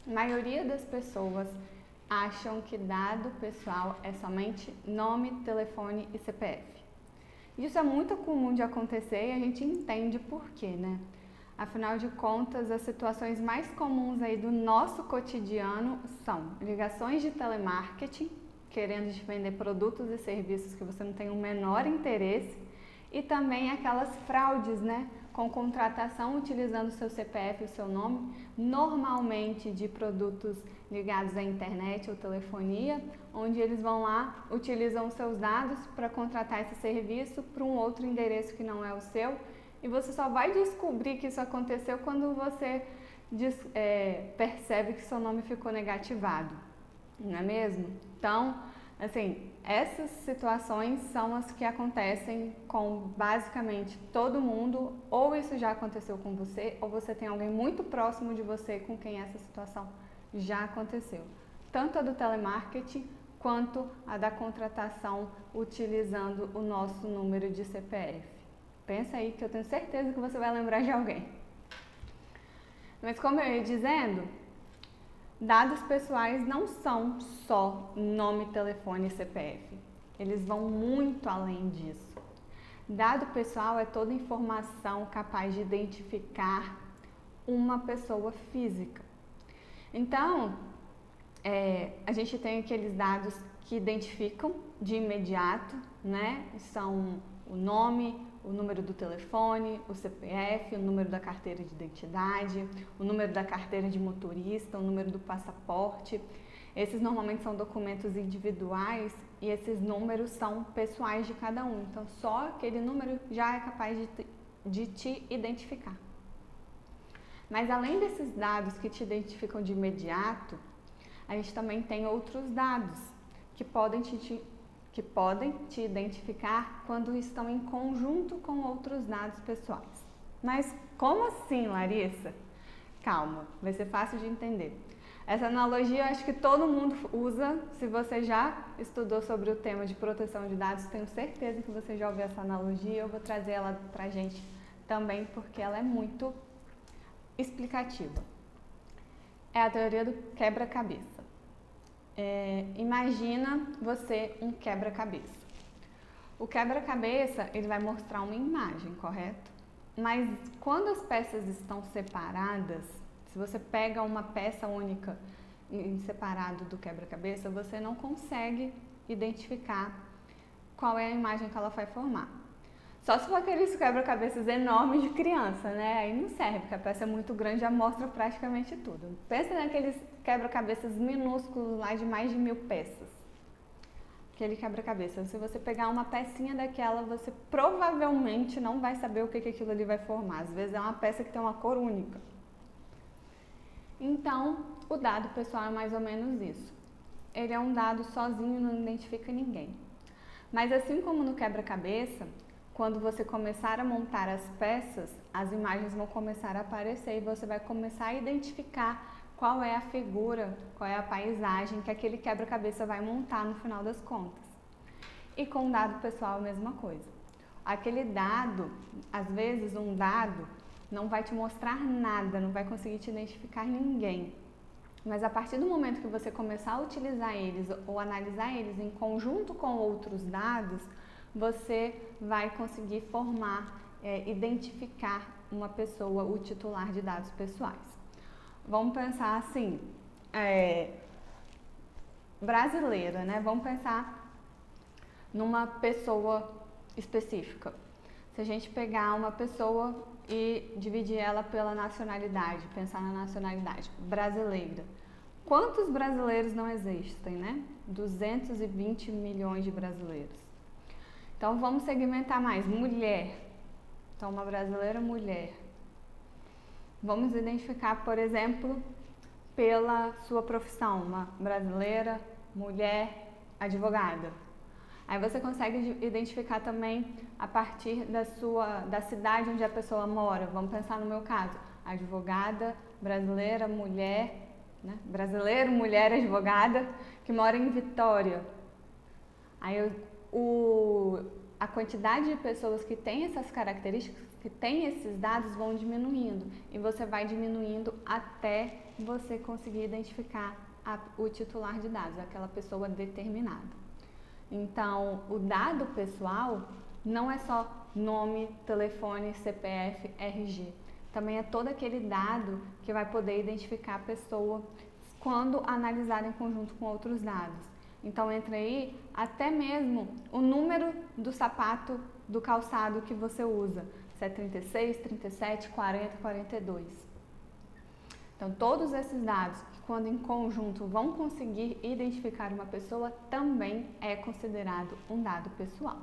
A maioria das pessoas acham que dado pessoal é somente nome, telefone e CPF. Isso é muito comum de acontecer e a gente entende por quê, né? Afinal de contas, as situações mais comuns aí do nosso cotidiano são ligações de telemarketing, querendo te vender produtos e serviços que você não tem o menor interesse, e também aquelas fraudes, né? Com contratação utilizando o seu CPF e o seu nome, normalmente de produtos ligados à internet ou telefonia, onde eles vão lá, utilizam os seus dados para contratar esse serviço para um outro endereço que não é o seu, e você só vai descobrir que isso aconteceu quando você percebe que seu nome ficou negativado, não é mesmo? Então, assim, essas situações são as que acontecem com basicamente todo mundo, ou isso já aconteceu com você, ou você tem alguém muito próximo de você com quem essa situação já aconteceu. Tanto a do telemarketing, quanto a da contratação utilizando o nosso número de CPF. Pensa aí que eu tenho certeza que você vai lembrar de alguém. Mas como eu ia dizendo, dados pessoais não são só nome, telefone e CPF. Eles vão muito além disso. Dado pessoal é toda informação capaz de identificar uma pessoa física. Então, a gente tem aqueles dados que identificam de imediato, né? São o nome, o número do telefone, o CPF, o número da carteira de identidade, o número da carteira de motorista, o número do passaporte. Esses normalmente são documentos individuais e esses números são pessoais de cada um. Então, só aquele número já é capaz de te identificar. Mas além desses dados que te identificam de imediato, a gente também tem outros dados que podem te identificar quando estão em conjunto com outros dados pessoais. Mas como assim, Larissa? Calma, vai ser fácil de entender. Essa analogia eu acho que todo mundo usa. Se você já estudou sobre o tema de proteção de dados, tenho certeza que você já ouviu essa analogia. Eu vou trazer ela pra gente também porque ela é muito explicativa. É a teoria do quebra-cabeça. Imagina você um quebra-cabeça. O quebra-cabeça ele vai mostrar uma imagem, correto? Mas quando as peças estão separadas, se você pega uma peça única em separado do quebra-cabeça, você não consegue identificar qual é a imagem que ela vai formar. Só se for aqueles quebra-cabeças enormes de criança, né? Aí não serve, porque a peça é muito grande, já mostra praticamente tudo. Pensa naqueles quebra-cabeças minúsculos lá de mais de 1000 peças. Aquele quebra-cabeça. Se você pegar uma pecinha daquela, você provavelmente não vai saber o que aquilo ali vai formar. Às vezes é uma peça que tem uma cor única. Então, o dado pessoal é mais ou menos isso. Ele é um dado sozinho, não identifica ninguém. Mas assim como no quebra-cabeça, quando você começar a montar as peças, as imagens vão começar a aparecer e você vai começar a identificar qual é a figura, qual é a paisagem que aquele quebra-cabeça vai montar no final das contas. E com o dado pessoal a mesma coisa. Aquele dado, às vezes um dado não vai te mostrar nada, não vai conseguir te identificar ninguém. Mas a partir do momento que você começar a utilizar eles ou analisar eles em conjunto com outros dados, você vai conseguir formar, identificar uma pessoa, o titular de dados pessoais. Vamos pensar assim, brasileira, né? Vamos pensar numa pessoa específica. Se a gente pegar uma pessoa e dividir ela pela nacionalidade, pensar na nacionalidade brasileira. Quantos brasileiros não existem, né? 220 milhões de brasileiros. Então vamos segmentar mais. Mulher. Então uma brasileira mulher. Vamos identificar, por exemplo, pela sua profissão. Uma brasileira mulher advogada. Aí você consegue identificar também a partir da cidade onde a pessoa mora. Vamos pensar no meu caso. Advogada, brasileira, mulher, né? Brasileiro, mulher, advogada, que mora em Vitória. Aí a quantidade de pessoas que têm essas características que tem esses dados vão diminuindo e você vai diminuindo até você conseguir identificar o titular de dados, aquela pessoa determinada. Então, o dado pessoal não é só nome, telefone, CPF, RG. Também é todo aquele dado que vai poder identificar a pessoa quando analisado em conjunto com outros dados. Então, entra aí até mesmo o número do sapato do calçado que você usa, se é 36, 37, 40, 42. Então, todos esses dados, que quando em conjunto vão conseguir identificar uma pessoa, também é considerado um dado pessoal.